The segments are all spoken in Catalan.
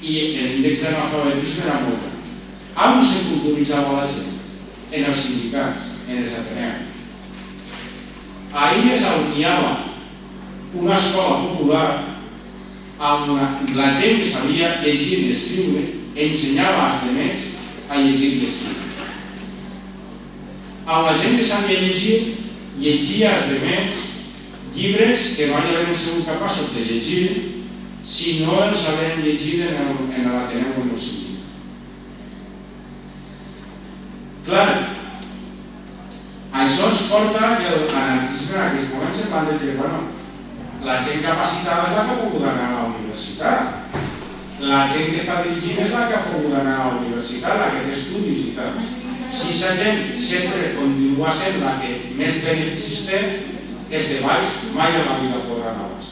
i l'índex d'analfabetisme era molt gran. On se culturitzava la gent? En els sindicats, en els ateneus. Ahir es alniava una escola popular amb la gent que sabia llegir i escriure, ensenyava als altres a llegir i escriure. Amb la gent que sabia llegir, llegia als altres llibres que no havien sigut capaços de llegir si no els havien llegit en l'Ateneu o en el sindicat. Clar, això ens porta que l'anarquisme en aquests moments se planteja, bueno, la gent capacitada és la que ha pogut anar a la universitat. La gent que està dirigint és la que ha pogut anar a la universitat, la que té estudis i tal. Si aquesta gent sempre continua sent la que més beneficis té, és de baix, mai a la vida podrà anar a baix.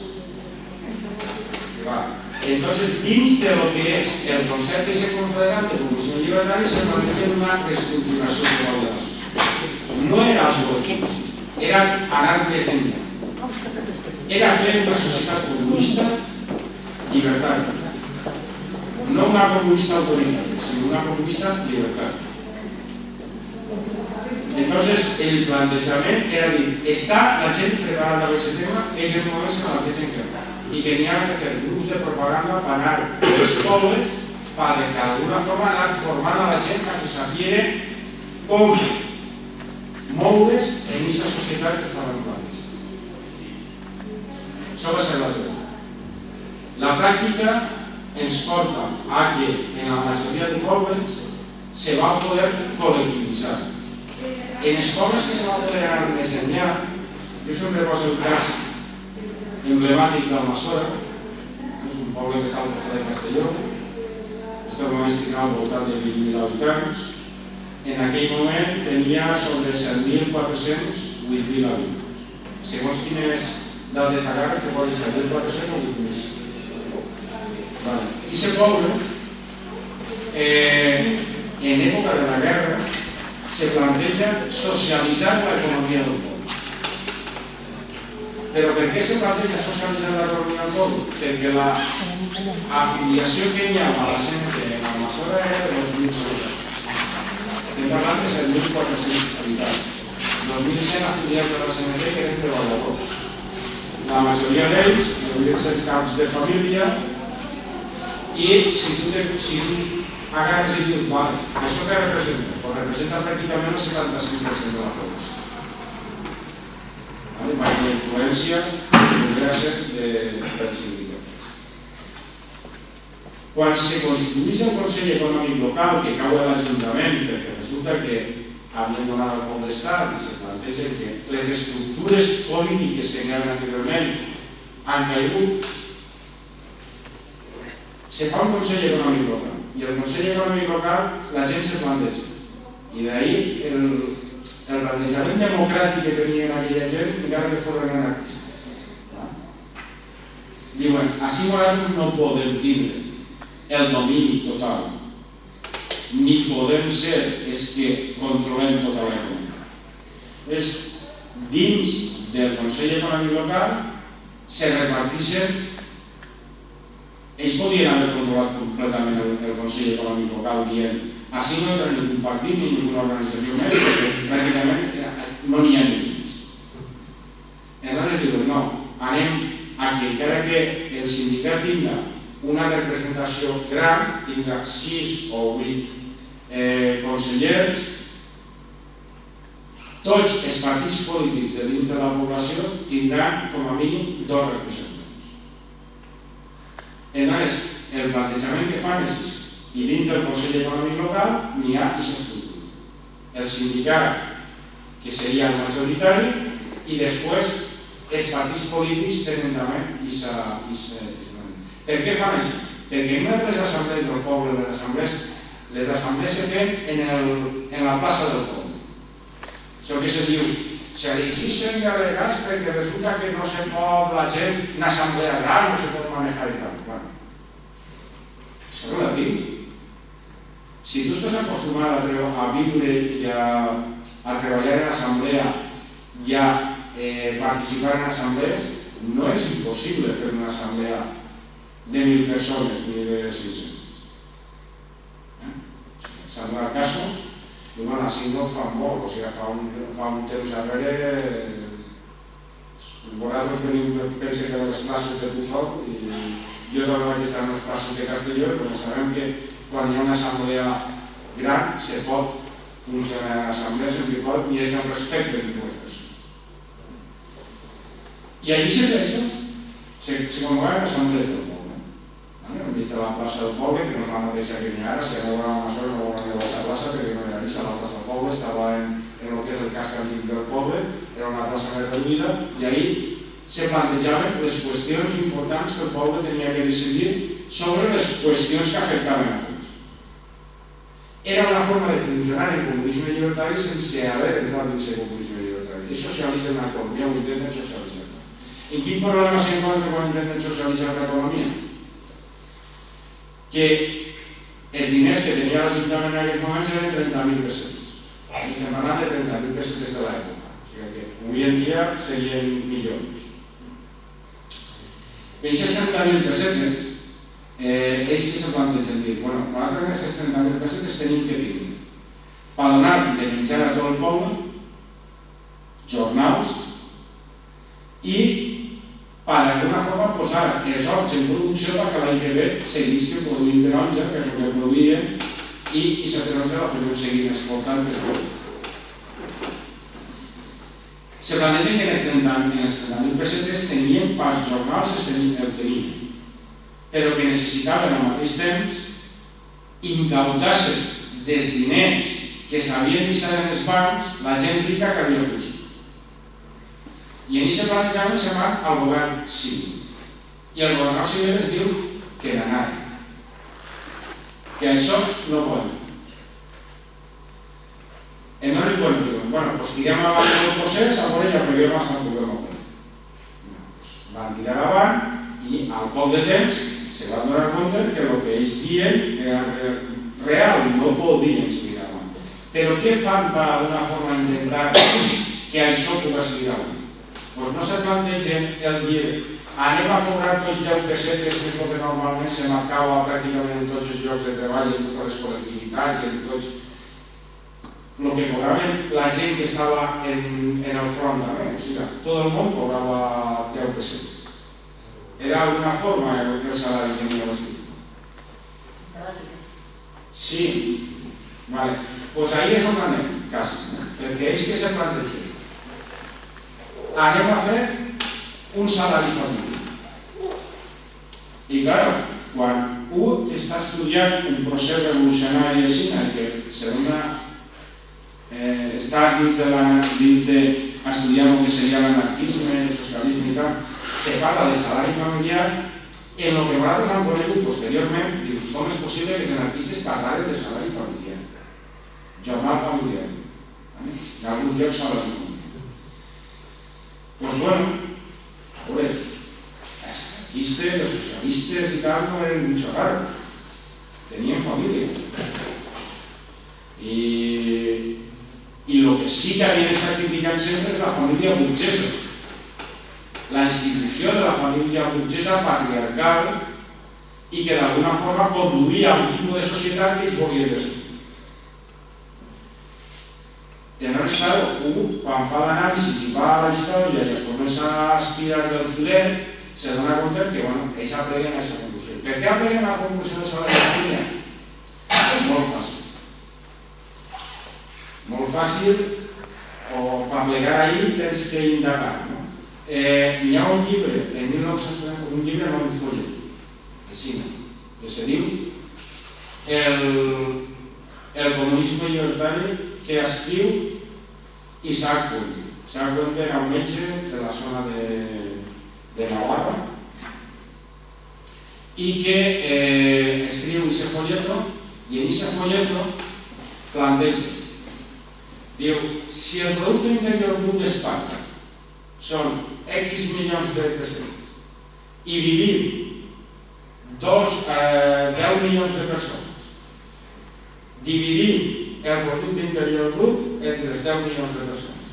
Entonces, dins de lo que és el concepte de confederat de comissió llibertària se planteja una reestructuració global de la societat. No era algo, era anar més enllà. Era fer una societat comunista llibertària. No una comunista autoritària, sinó una comunista llibertària. Entonces, el plantejament era dir, està la gent preparada per aquest tema, és el moment que la gent encarregada. I que n'hi ha que fer grups de propaganda per anar a les escoles per d'alguna forma anar formant a la gent que sapia com moure's en aquesta societat que estava en plantejada. Això va ser la teoria. La pràctica ens porta a que en la majoria de pobles se va poder col·lectivitzar. En els pobles que se va poder anar més enllà, jo sempre poso el cas emblemàtic d'Almassora, és un poble que està al costat de Castelló, està urbanístic al voltant de 20.000 habitants. En aquell moment tenia sobre 7.400 o 8.000 habitants. Segons quines dades agarres te poden 7.400 o 8.000. I aquest poble, en època de la guerra, se planteja socialitzar l'economia del poble. Però per què se planteja socialitzar l'economia del poble? Perquè l'afiliació que hi ha a la CNT en Almassora era de 2.000 habitants. Estem parlant de 7.400 habitants. 2.100 afiliats a la CNT que eren treballadors. La majoria d'ells devien ser caps de família i si tu agarres i dius, vale, això què representa? Doncs representa pràcticament el 75% de la població. Per la influència podria ser del sindicat. Quan se construís el Consell Econòmic Local, que cau a l'Ajuntament, perquè resulta que havien donat el cop d'estat i se planteja que les estructures polítiques que hi havia anteriorment han caigut, se fa un Consell Econòmic Local. I el Consell Econòmic Local la gent se planteja. I d'ahir el plantejament democràtic que tenien aquella gent, encara que foren anarquistes. Diuen, així nosaltres no podem tindre el domini total, ni podem ser els que controlem tota l'economia. Dins del Consell Econòmic Local se reparteixen. Ells podien haver controlat completament el Consell Econòmic Local dient així no entra ni un partit ni ninguna organització més, perquè pràcticament no n'hi ha ningú. Aleshores diuen, no, anem a que encara que el sindicat tinga una representació gran, tinga 6 o 8 consellers, tots els partits polítics de dins de la població tindran com a mínim 2 representants. Aleshores, el plantejament que fan és i dins del Consell Econòmic Local n'hi ha aquesta estructura. El sindicat, que seria el majoritari, i després els partits polítics tenen també aquesta. Per què fan això? Perquè no les assemblees del poble, les assemblees se fan en la plaça del poble. Això que se diu, s'erigixen delegats perquè resulta que no se pot la gent, una assemblea gran no se pot manejar i tal. Això no la tinc. Si tu estàs acostumat a viure i a treballar en assemblea i a participar en assemblees, no és impossible fer una assemblea de 1.000 persones ni de 600. Tu, bueno, així no fa molt, o sigui, fa un temps darrere, vosaltres veniu, pense que de les classes de Pusol, i jo també vaig estar en les classes de Castelló, però sabem que quan hi ha una assemblea gran se pot funcionar l'assemblea sempre i quan hi hagi un respecte entre les persones. I allí se fa això, se convoquen assemblees del poble. Hem vist la plaça del poble, que no és la mateixa que n'hi ha ara, si ara veurà una sola no veurà la plaça, perquè no era vista la plaça del poble, estava en el que és el casc antic del poble, era una plaça més reduïda, i ahí se plantejaven les qüestions importants que el poble tenia que decidir sobre les qüestions que afectaven a tots. Era una forma de funcionar en comunisme llibertari sense haver entrat en aquest comunisme llibertari. És socialitzar l'economia, ho intenten socialitzar. En quin problema s'encontra quan intenten socialitzar l'economia? Que els diners que tenia l'Ajuntament en aquests moments eren 30.000 pessetes. Estem parlant de 30.000 pessetes de l'època. O sigui que avui en dia serien milions. I aquestes 30.000 pessetes, ells que se plantegen dir, bueno, nosaltres aquestes 30.000 pessetes tenim que tindre per donar de menjar a tot el poble, jornals, i per d'alguna forma posar els horts en producció perquè l'any que ve seguissin produint taronja, que és el que produïen, i aquesta taronja la podem seguir exportant per tot. Se plantegen que en les 30.000 pessetes tenien pas jornals, el tenien, però que necessitaven al mateix temps incautar-se dels diners que s'havien deixat en els bancs la gent rica que havia fugit. I en aquest plantejament se va al govern civil. I el govern civil es diu que d'anar, que això no poden fer. Entonces, bueno, pues tirem avant del procés, a veure ja arribem fins al problema. Van tirar avant i al poc de temps se van donar compte que el que ells diuen era real, no podien seguir avant. Però què fan per d'una forma intentar que això pugui seguir avant? Doncs no se plantegen el dir anem a cobrar tots 10 pessetes, que és el que normalment se marcava pràcticament en tots els llocs de treball, en totes les col·lectivitats, en tots el que cobraven la gent que estava en el front també, o sigui, tot el món cobrava 10 pessetes. Era alguna forma el salari que n'hi havia vestit. Sí, vale. Doncs ahí és on anem, quasi, perquè ells que se plantegen anem a fer un salari familiar. I clar, quan un que està estudiant un procés revolucionari així, que està dins d'estudiar el que seria l'anarquisme, el socialisme i tal, se parla de salari familiar, en el que nosaltres hem conegut posteriorment, dius, com és possible que els anarquistes parlaren de salari familiar? Jornal familiar. En alguns llocs salari familiar. Doncs bueno, a veure, els anarquistes, els socialistes i tal no eren mucho raro, tenien família. I el que sí que havien estat criticant sempre és la família burgesa, la institució de la família burgesa patriarcal i que d'alguna forma conduïa a un tipus de societat que ells volien destruir. Llavors, clar, quan fa l'anàlisi i va a la història i es comença a estirar del filet, se dona compte que, bueno, ells apleguen a aquesta conclusió. Per què apleguen a la conclusió de salari familiar? Molt fàcil. Molt fàcil, o per plegar ahir tens que indagar. N'hi ha un llibre, en 1930, un llibre amb un follet, així, que se diu El comunisme llibertari, que escriu Isaac Puente. Isaac Puente era un metge de la zona de Navarra i que escriu aquest folleto i en aquest folleto planteja, diu, si el producte interior brut d'Espanya són X milions de pessetes i vivim 10 milions de persones, dividim el producte interior brut entre els 10 milions de persones.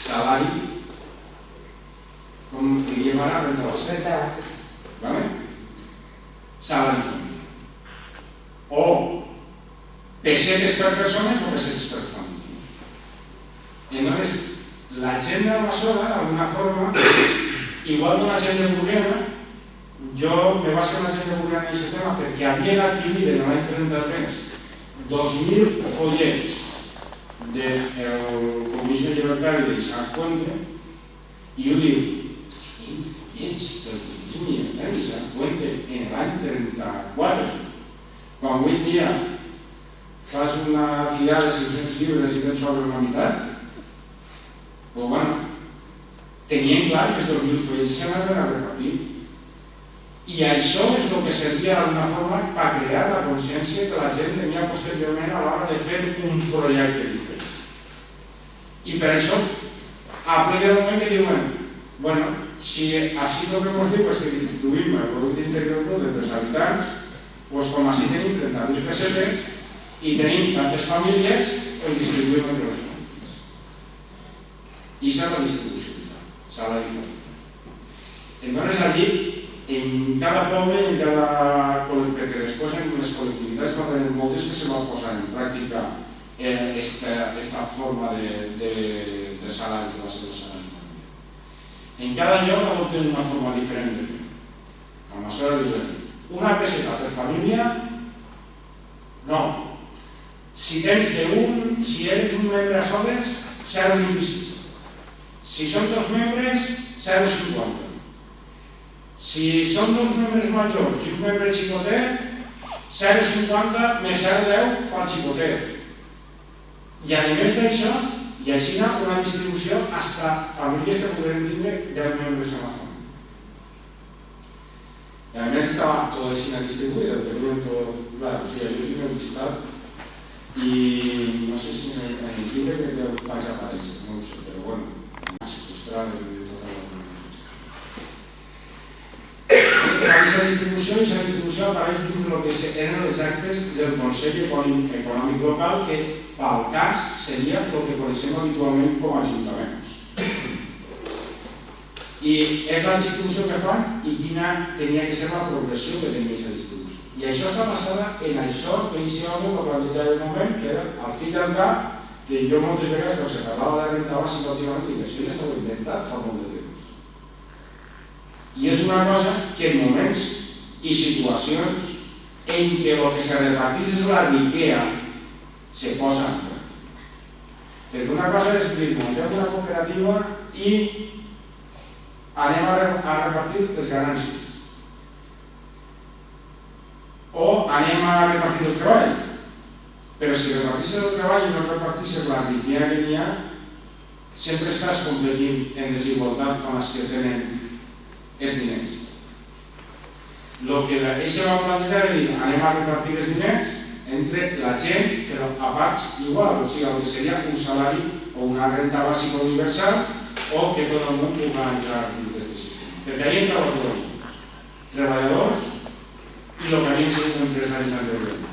Salari, com diríem ara, renta base. Salari familiar. O pessetes per persones o pessetes per família. Entonces, la gent d'Almassora, d'alguna forma, igual que la gent de Burriana, jo me va ser la gent de Burriana en aquest tema perquè havia adquirit en l'any 33 2.000 follets del Comunisme Llibertari d'Isaac Puente i ho diu, 2.000 follets del Comunisme Llibertari d'Isaac Puente en l'any 34, quan avui dia fas una tirada de 500 llibres i tens sobre una meitat. Però bueno, tenien clar que els 2.000 follets s'anaven a repartir. I això és el que servia d'alguna forma per crear la consciència que la gent tenia posteriorment a l'hora de fer un projecte diferent. I per això, aplica el moment que diuen, bueno, si així el que ens diu és que distribuïm el producte interior brut entre els habitants, doncs com així tenim 30.000 pessetes i tenim tantes famílies, el distribuïm entre les famílies. I s'ha la distribució, s'ha la diferència. Entonces allí, en cada poble, en cada col·lectiu, perquè després en les col·lectivitats va haver moltes que se va posar en pràctica aquesta forma de salari que va ser el salari. En cada lloc ha d'obtenir una forma diferent de fer. A Almassora diuen, una peseta per família, no. Si tens si eres un membre a soles, 0,25. Si són 2 membres, 0,50. Si són 2 membres majors i un membre xicotet, 0,50 més 0,10 pel xicotet. I a més d'això, hi ha una distribució fins a famílies que podrien tindre 10 membres en la família. I a més estava tot així distribuït, tenien tot, clar, o sigui, jo tinc un llistat i no sé si en el llibre que ho faig aparèixer, no ho sé, però bueno, seqüestrar de tota la Aquesta distribució apareix dins del que eren els actes del Consell Econòmic Local, que pel cas seria el que coneixem habitualment com a ajuntaments. I és la distribució que fan i quina tenia que ser la progressió que tenia aquesta distribució. I això està basada en això que inicialment va plantejar el moment, que era al fill del cap, que jo moltes vegades quan se parlava de renta bàsica últimament dic, això ja estava inventat fa molt de temps. I és una cosa que en moments i situacions en què el que se repartís és la riquesa se posa en pràctica. Perquè una cosa és dir, muntem una cooperativa i anem a repartir les ganàncies. O anem a repartir el treball. Però si repartissis el treball i no repartissis la riquesa que n'hi ha, sempre estàs competint en desigualtat amb els que tenen els diners. El que ells van plantejar és dir, anem a repartir els diners entre la gent, però a parts igual, o sigui, el que seria un salari o una renta bàsica universal o que tot el món pugui entrar dins d'aquest sistema. Perquè ahí entrava tot el món. Treballadors i el que havien sigut empresaris anteriorment.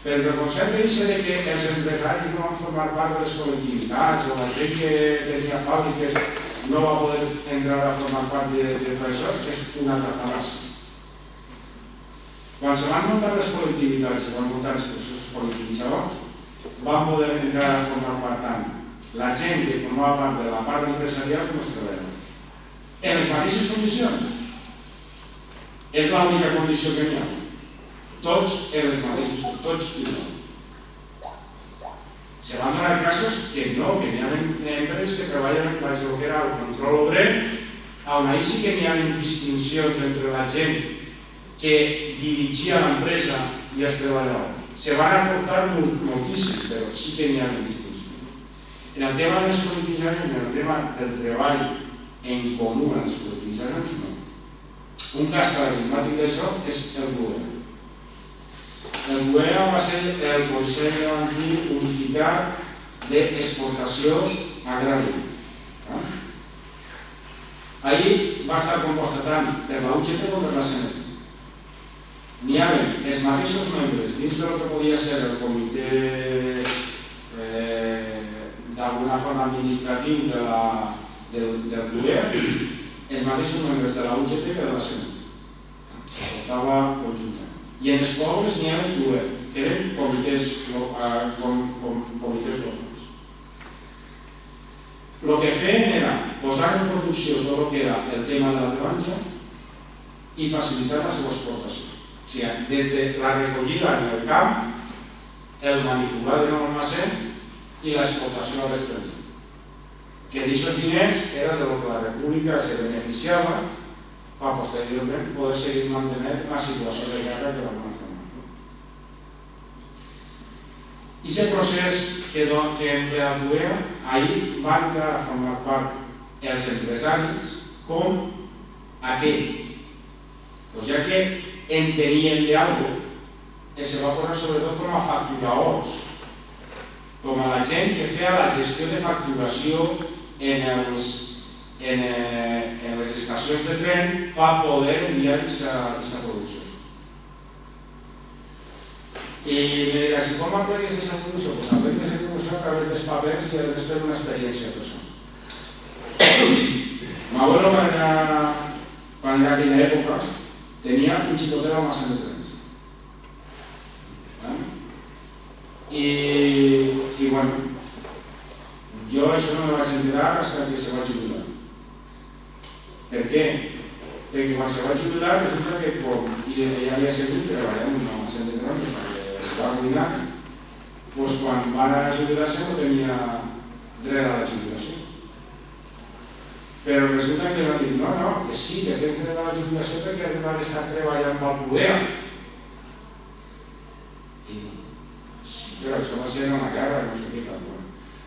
Però el concepte de que els empresaris no van formar part de les col·lectivitats o la gent que tenia fàbriques no va poder entrar a formar part de això, és una altra fal·làcia. Quan se van muntar les col·lectivitats, se van muntar els processos col·lectivitzadors, van poder entrar a formar part tant la gent que formava part de la part empresarial com els treballadors. En les mateixes condicions. És l'única condició que n'hi ha. Tots en les mateixes, tots igual. Se van donar casos que no, que n'hi ha empreses que treballen en el que era el control obrer, on ahí sí que n'hi ha distincions entre la gent que dirigia l'empresa i els treballadors. Se van aportar moltíssim, però sí que n'hi ha distincions. En el tema de les col·lectivitzacions, en el tema del treball en comú en les col·lectivitzacions, no. Un cas paradigmàtic d'això és el govern. El govern va ser el Consell Unificat d'Exportació Agrària. Ahí va estar composta tant per la UGT com per la CNT. N'hi havia els mateixos membres dins del que podia ser el comitè d'alguna forma administratiu del govern, els mateixos membres de la UGT que de la CNT. S'aportava conjuntament. I en els pobles n'hi havia govern. que eren comitès locals. El que feien era posar en producció tot el que era el tema de la taronja i facilitar la seva exportació. O sigui, des de la recollida en el camp, el manipular en l'almacén i l'exportació a l'estranger. Que d'aixòs diners era de lo que la República se beneficiava per posteriorment poder seguir mantenint la situació de guerra que d'alguna forma. I aquest procés que en Beacuea, ahir van entrar a formar part els empresaris com aquell. Doncs ja que entenien d'algo, se va posar sobretot com a facturadors, com a la gent que feia la gestió de facturació en les estacions de tren per poder enviar aquesta producció. I me dirà, si com aprengues aquesta producció? Doncs aprengues aquesta producció a través dels papers i després d'una experiència personal. M'abuelo, quan era aquella època, tenia un xicotet almacén de trens. I bueno, jo això no me vaig enterar fins que se va jubilar. Per què? Perquè quan se va jubilar resulta que ja havia sigut treballant en un almacén de trens perquè es va arruïnar, doncs quan va anar a jubilar-se no tenia dret a la jubilació. Però resulta que van dir, no, que sí, que tens dret a la jubilació perquè va estar treballant pel PUEA. I sí, però això va ser una guerra, no sé què tal.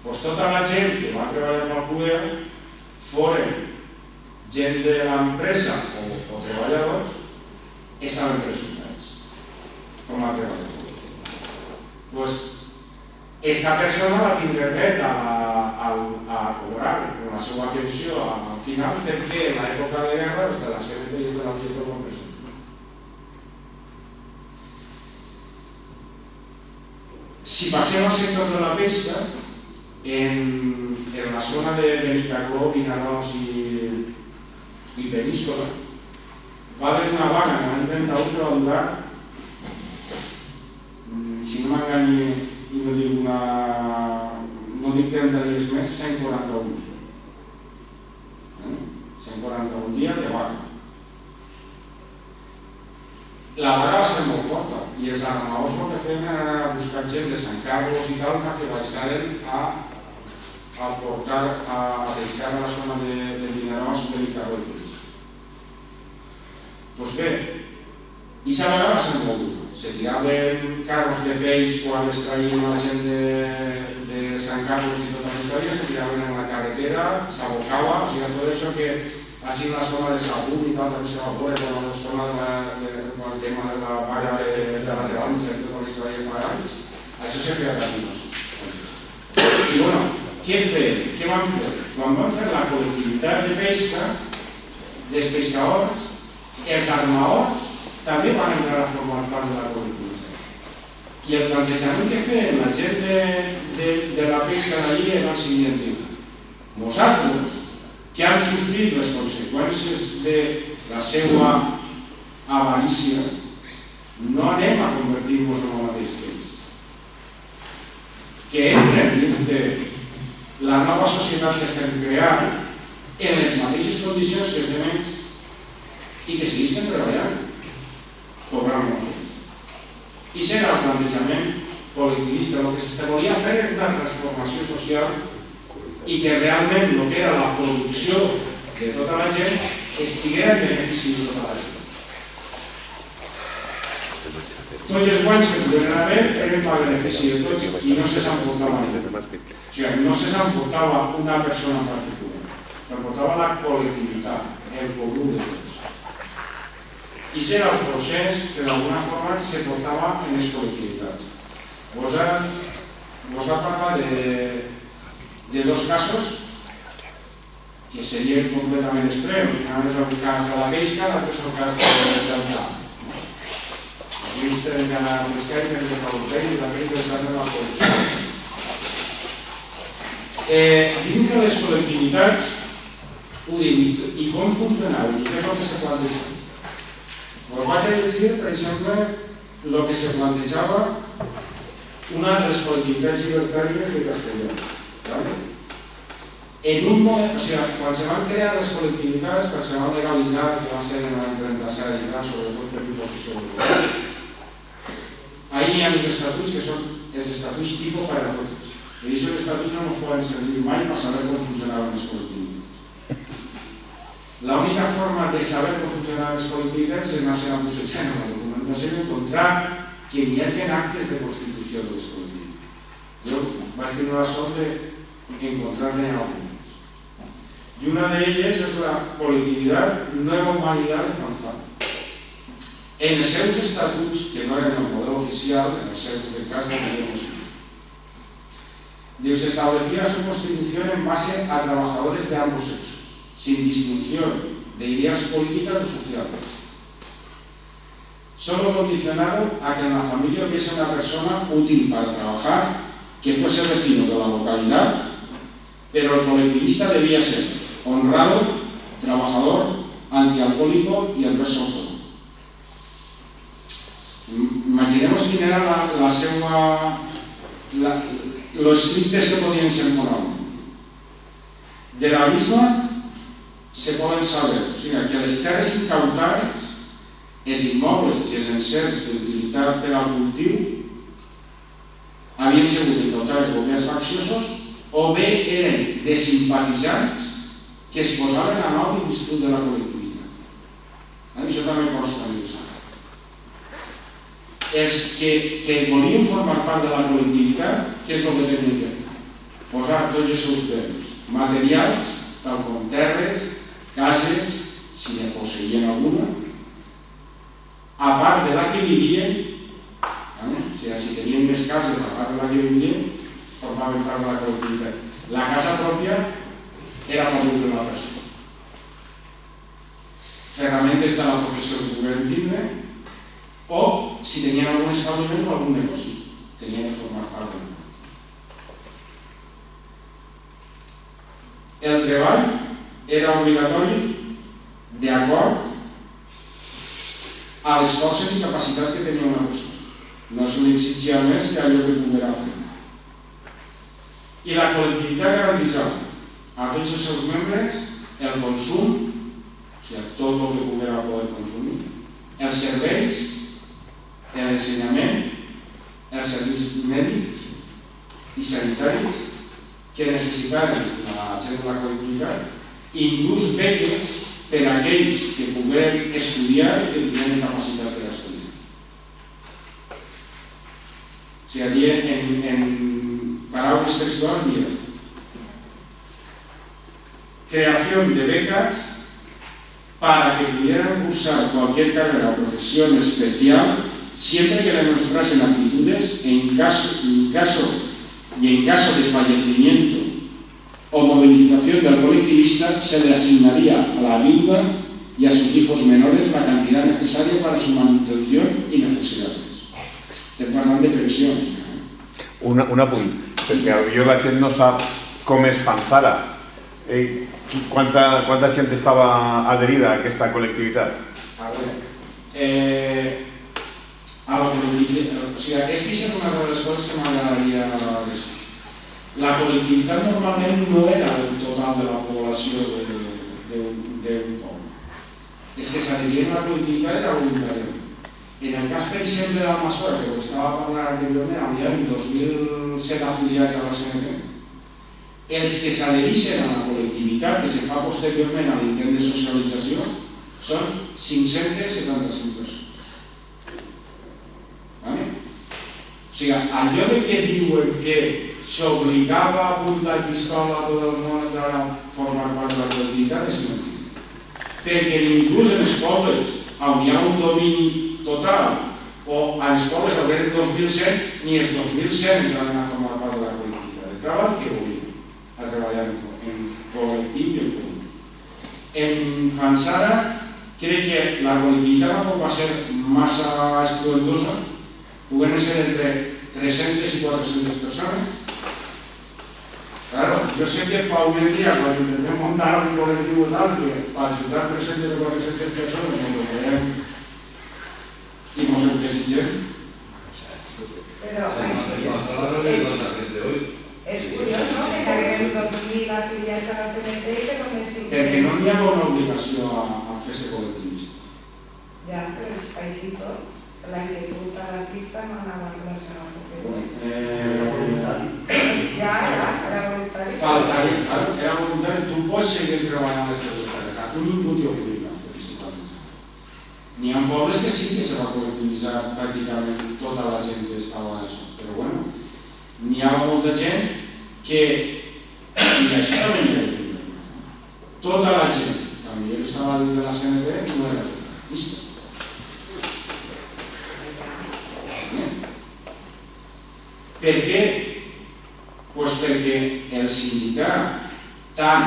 Doncs tota la gent que va treballar pel PUEA foren gent de l'empresa o treballadors estaven presentats com a treballadors. Doncs aquesta persona va tindre dret a cobrar la seva pensió al final perquè en l'època de guerra des de la CNT i des de l'objecte ho van presentar. Si passem al sector de la pesca, en la zona de Benicarló, Vinaròs i Peníscola, va haver una vaga en l'any 31 que va durar, si no m'enganyi i no dic 30 dies més, 141 dies. 141 dies de vaga. La vaga va ser molt forta i els armadors el que feien era anar a buscar gent de Sant Carlos i tal perquè baixaren a portar a pescar a la zona de Vinaròs, Benicarló i Peníscola. Doncs bé, aquesta vaga va ser molt dura. Se tiraven carros de peix quan es traien la gent de Sant Carlos i tota la història, se tiraven en la carretera, s'abocava, o sigui, tot això que així en la zona de Sagunt i tal, també s'evapora, en la zona del tema de la vaga de la taronja i tota la història de fa anys, això se feia ràpid. I bueno, què feien? Què van fer? Quan van fer la col·lectivitat de pesca dels pescadors, els armadors també van entrar a formar part de la col·lectivitat. I el plantejament que feien la gent de la pesca d'allí era el següent. Nosaltres, que han sofrit les conseqüències de la seva avarícia, no anem a convertir-nos en el mateix temps. Que entren dins de la nova societat que estem creant en les mateixes condicions que els demés i que seguisquen treballant, cobrant molt. I aquest era el plantejament col·lectivista. El que se volia fer era una transformació social i que realment el que era la producció de tota la gent estigués en benefici de tota la gent. Tots els guanys que podien haver eren per benefici de tots i no se s'emportava ningú. O sigui, no se s'emportava una persona en particular, s'emportava la col·lectivitat, el comú de tots. I aquest era el procés que d'alguna forma se portava en les col·lectivitats. Vos ha parlat de dos casos que serien completament extrems. Un és el cas de la pesca, l'altre és el cas del camp. El ministre de la pesca i el de l'Europeu i la pesca de la col·lectivitat. Dins de les col·lectivitats, ho dic, i com funcionava, i què és el que se planteja? Us vaig a llegir, per exemple, el que se plantejava una de les col·lectivitats llibertàries de Castelló. En un moment, o sigui, quan se van crear les col·lectivitats, quan se van legalitzar, que va ser en l'any 37 i tal, sobretot per l'imposició europea, ahí hi ha uns estatuts que són els estatuts tipus per a tots. I aquests estatuts no ens poden servir mai per saber com funcionaven les col·lectivitats. L'única forma de saber com funcionaven les col·lectivitats és anar-se a bussejant en la documentació i encontrar que hi hagi actes de constitució de les col·lectivitats. Jo vaig tenir la sort d'encontrar-ne algunes. I una d'elles és la col·lectivitat Nueva Humanidad de Fanfara. En els seus estatuts, que no eren el model oficial, en el seu cas de tenemos, se establecía su constitución en base a trabajadores de ambos sexos, sin distinción de ideas políticas o sociales. Solo condicionado a que en la familia hubiese una persona útil para trabajar, que fuese vecino de la localidad, pero el colectivista debía ser honrado, trabajador, antialcohólico y adverso a todo. Imaginemos quin era la seva... los estrictes que podien ser moralment. De la misma se poden saber, o sigui, que les terres incautades, els immobles i els encerts d'utilitat per al cultiu havien sigut incautades governs facciosos o bé eren de simpatitzants que es posaven a nou i l'institut de la col·lectivitat. Això també consta en el sac. Els que volien formar part de la col·lectivitat, què és el que tenien que fer? Posar tots els seus béns materials, tal com terres, cases, si ne posseïen alguna, a part de la que vivien, si tenien més cases a part de la que vivien, formaven part de la col·lectivitat. La casa pròpia era per l'ús de la persona. Ferramentes de la professió que pogueren tindre, o si tenien algun establiment o algun negoci, tenien que formar part del món. El treball era obligatori d'acord a les forces i capacitats que tenia una persona. No se li exigia més que allò que poguera fer. I la col·lectivitat garantitzava a tots els seus membres el consum, o sigui, tot el que poguera poder consumir, els serveis, l'ensenyament, els serveis mèdics i sanitaris que necessitaven la gent de la col·lectivitat, inclús beques per a aquells que pogueren estudiar i que tenien capacitat per estudiar. O sigui, en paraules textuals diuen creación de becas para que pudieran cursar cualquier carrera o profesión especial siempre que demostrasen aptitudes en caso de fallecimiento o movilización del colectivista, se le asignaría a la viuda y a sus hijos menores la cantidad necesaria para su manutención y necesidades. Estem parlant de pensions. Un apunt, perquè potser la gent no sap com és Fanzara. Quanta gent estava adherida a aquesta col·lectivitat? A veure, a la col·lectivitat, o sigui, aquesta és una de les coses que m'agradaria dir. La col·lectivitat normalment no era el total de la població d'un poble. És que s'adherien a la col·lectivitat era voluntàriament. En el cas, per exemple, de l'Almassora, que ho estava parlant anteriorment, hi ha 2.007 afiliats a la CNT. Els que s'adhereixen a la col·lectivitat, que se fa posteriorment a l'intent de socialització, són 575 persones. O sigui, allò de que diuen que s'obligava a apuntar pistola a tot el món per formar part de la col·lectivitat és mentida. Perquè inclús en els pobles on hi ha un domini total o als pobles on eren 2.100, ni els 2.100 entraven a formar part de la col·lectivitat. De treball que volien, a treballar en col·lectiu i en comú. En Fanzara crec que la col·lectivitat va ser massa estruendosa, poden ser entre 300 i 400 persones. Claro, yo sé que hoy en día, cuando intentemos montar un colectivo tal, que para ayudar 300 o 400 personas, nos lo creemos y nos desechamos gent. Però és curiós, no?, que haguem 2.000 afiliats a la CNT i que només 500... Perquè no hi ha una obligació a fer-se col·lectivista. Ja, però és així tot. La inquietud anarquista no anava relacionada amb el Era voluntari. Ja, era voluntari. Faltaria, claro, era voluntari. Tu pots seguir treballant les teves tarees. A tu ningú t'hi obliga a fer-se. N'hi ha pobles que sí que se va col·lectivitzar pràcticament tota la gent que estava a això. Però bueno, n'hi ha molta gent que, i això també n'hi ha problema, tota la gent, també que estava dins de la CNT, no era col·lectivista. Per què? Doncs perquè el sindicat, tant,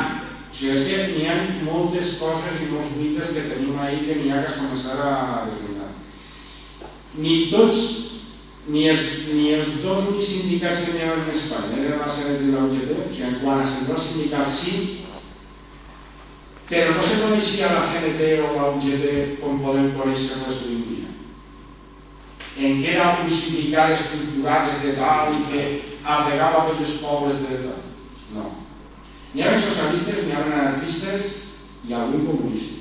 o sigui, és que n'hi ha moltes coses i molts mites que tenim ahí que n'hi ha que es començar a desvelar. Ni tots, ni els dos únics sindicats que n'hi ha en Espanya, eren la CNT i la UGT, o sigui, quan a central sindical sí, però no se coneixia la CNT o la UGT com podem conèixer-les avui en dia. En què era un sindicat estructurat des de tal i que aplegava tots els pobles de tal. No. N'hi havia socialistes, n'hi havia anarquistes i algun comunista.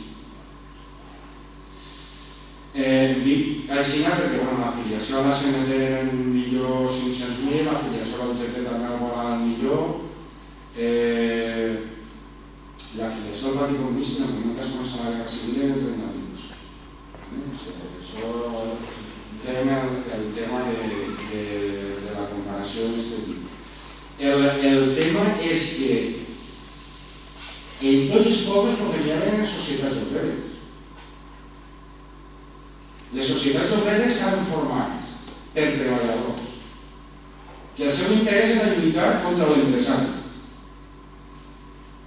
Dic així perquè l'afiliació a la CNT era millor 500.000, l'afiliació a la UGT també era millor, l'afiliació al Partit Comunista en el moment que es comença la Guerra Civil era 30.000. Això el tema de la comparació en aquest tipus. El tema és que en tots els pobles el que hi havia eren societats obreres. Les societats obreres estaven formades per treballadors, que el seu interès era lluitar contra l'empresari.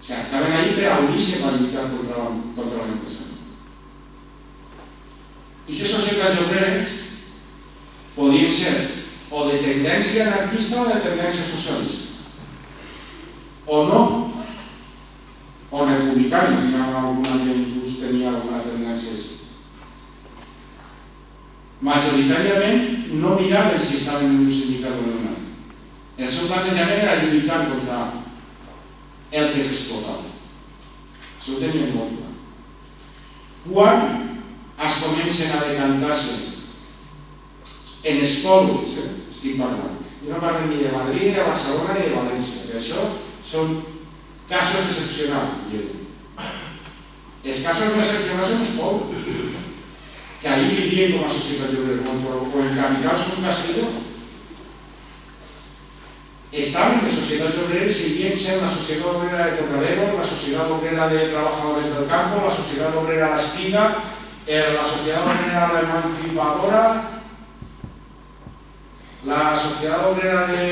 O sigui, estaven ahí per a unir-se per lluitar contra l'empresari. I les societats obreres podien ser o de tendència anarquista o de tendència socialista. O no, o republicanes, hi ha alguna que inclús tenia alguna tendència així. Majoritàriament no miraven si estaven en un sindicat o en un altre. El seu plantejament era lluitar contra el que s'explotava. Això ho tenien molt clar. Quan es comencen a decantar-se en els pobles, estic parlant. Jo no parlo ni de Madrid, ni de Barcelona, ni de València. Per això són casos excepcionals. Els casos més excepcionals són els pobles, que ahir vivien com a societat obrera, o en capitals com Castelló. Estaven les societats obreres, seguien sent la societat obrera de Torrelavega, la societat obrera de Trabajadores del Campo, la societat obrera de l'Espiga, la societat obrera de l'Emancipadora, la societat obrera de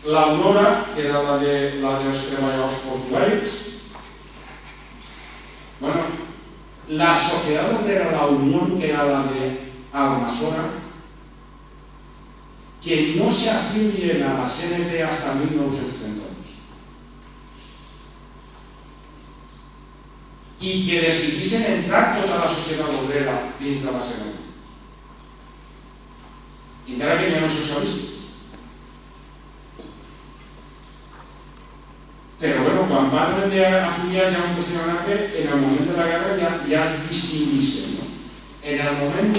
l'Aurora, que era la dels treballadors portuaris. Bueno, la societat obrera La Unión, que era la de Almasora, que no se afilien a la CNT hasta 1932 i que decidissin entrar tota la societat obrera dins de la CNT. Encara que hi ha els socialistes. Però bueno, quan parlen d'afiliats a un funcionari, en el moment de la guerra ja es distingueixen, no? En el moment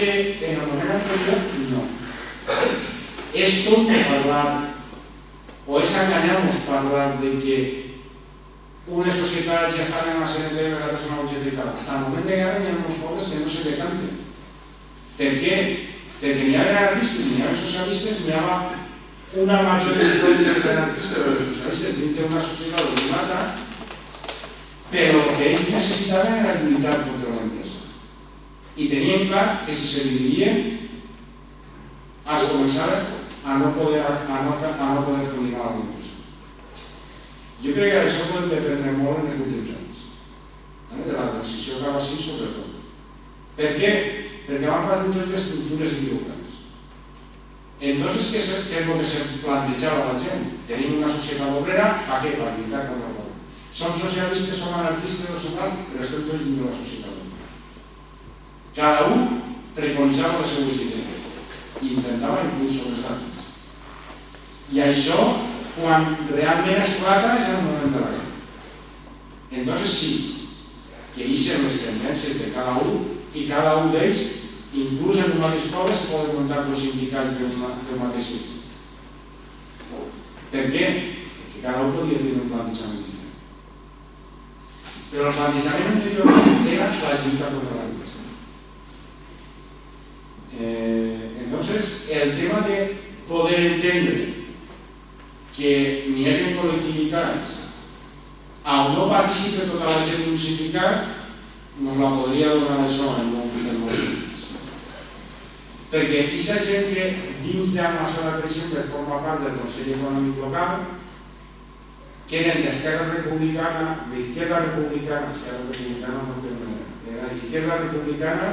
anterior, no. És tonto parlar, o és enganyar-nos parlar de que unes societats ja estaven en la CNT i l'altra en la UGT i tal. Fins al moment de guerra hi ha uns pobles que no se decanten. Per què? Perquè n'hi havia anarquistes, n'hi havia socialistes, n'hi havia una major influència dels anarquistes o dels socialistes dins d'una societat o d'una altra, però el que ells necessitaven era lluitar contra l'empresa. I tenien clar que si se dividien es començava a no poder funcionar l'empresa. Jo crec que això ho hem d'aprendre molt en els últims anys, de la transició cap a 6 sobretot. Per què? Perquè van partir totes les estructures ideològiques. Entonces, què és el que se plantejava la gent? Tenim una societat obrera, per què? Per lluitar contra el poble. Som socialistes, som anarquistes o som tal, però estem tots dins de la societat obrera. Cada un preconitzava les seues idees i intentava influir sobre els altres. I això, quan realment esclata, és el moment de la guerra. Entonces sí, que ixen les tendències de cada un i cada un d'ells, inclús en una escola, se poden muntar els sindicats del mateix sistema. Per què? Perquè cada un podia tenir un plantejament diferent. Però el plantejament anterior era la lluita contra la riquesa. Entonces, el tema de poder entendre que n'hi hagi col·lectivitats on no participa tota la gent d'un sindicat, nos la podria donar això en molts sindicats. Perquè aquesta gent que dins d'Almassora, per exemple, forma part del Consell Econòmic Local, que eren d'Esquerra Republicana, d'Izquierda Republicana, Izquierda Republicana,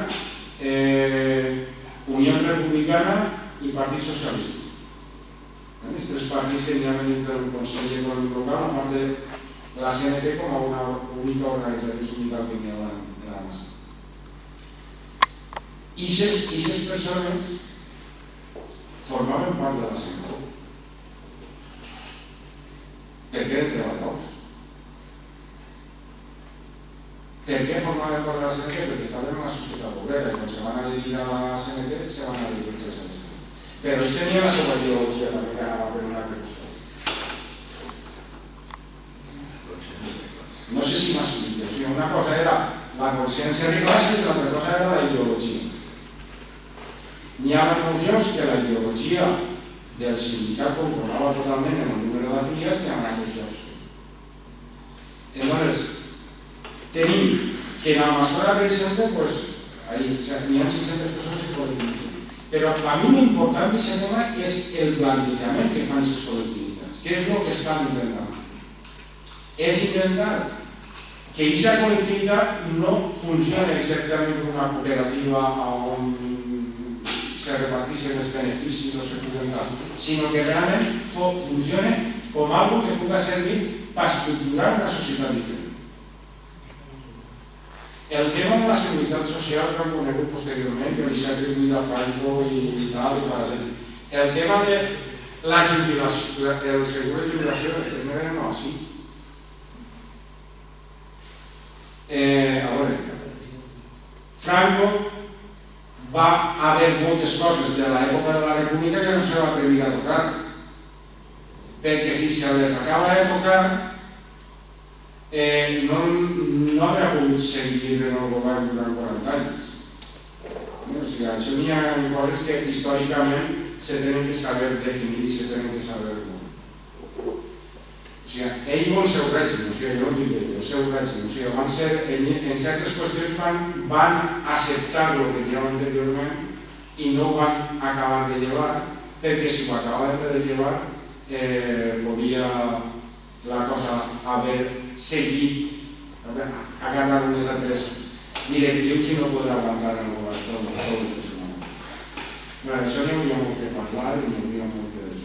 Unió Republicana i Partit Socialista. Els tres partits que hi ha dintre del Consell Econòmic Local, a part de la CNT com a una única organització sindical que hi ha de la massa. I aquestes persones formaven part de la CNT. Per què eren treballadors? Per què formaven part de la CNT? Perquè estaven en la societat obrera i quan se van adherir a la CNT se van adherir a les CNT. Però ells tenien la seva ideologia també que anava per una altra cosa. No sé si m'ha sentit, o sigui, una cosa era la consciència de classe i l'altra cosa era la ideologia. N'hi ha molts llocs que la ideologia del sindicat concordava totalment en el número d'afiliats que hi ha molts llocs. Llavors, tenim que en Almassora, per exemple, n'hi ha 600 persones que poden dir. Però a mi l'important d'aquest tema és el plantejament que fan aquestes col·lectivitats. Què és el que estan intentant? És intentar que aquesta col·lectivitat no funcioni exactament com una cooperativa on se reparteixen els beneficis o se puguen dar, sinó que realment funcioni com algo que pugui servir per estructurar una societat diferent. El tema de la seguretat social que hem conegut posteriorment, que deixa atribuït a Franco i tal, el tema de la jubilació, el seguro de jubilació, el no, sí. A veure, Franco va haver moltes coses de l'època de la República que no se va atrevir a tocar, perquè si se les acaba de tocar no haurà pogut seguir en el govern durant 40 anys. O sigui, això n'hi ha coses que històricament se tenen que saber definir i se tenen que saber molt. O sigui, ell vol el seu règim, o sigui, jo no dic ell, el seu règim, o sigui, van ser, en certes qüestions van acceptar el que diuen anteriorment i no ho van acabar de llevar, perquè si ho acabaven de llevar podia la cosa haver seguit, agarrar unes altres directrius i no poder aguantar en el govern tot el que se mana. Però això n'hi hauria molt que parlar i n'hi hauria molt que dir.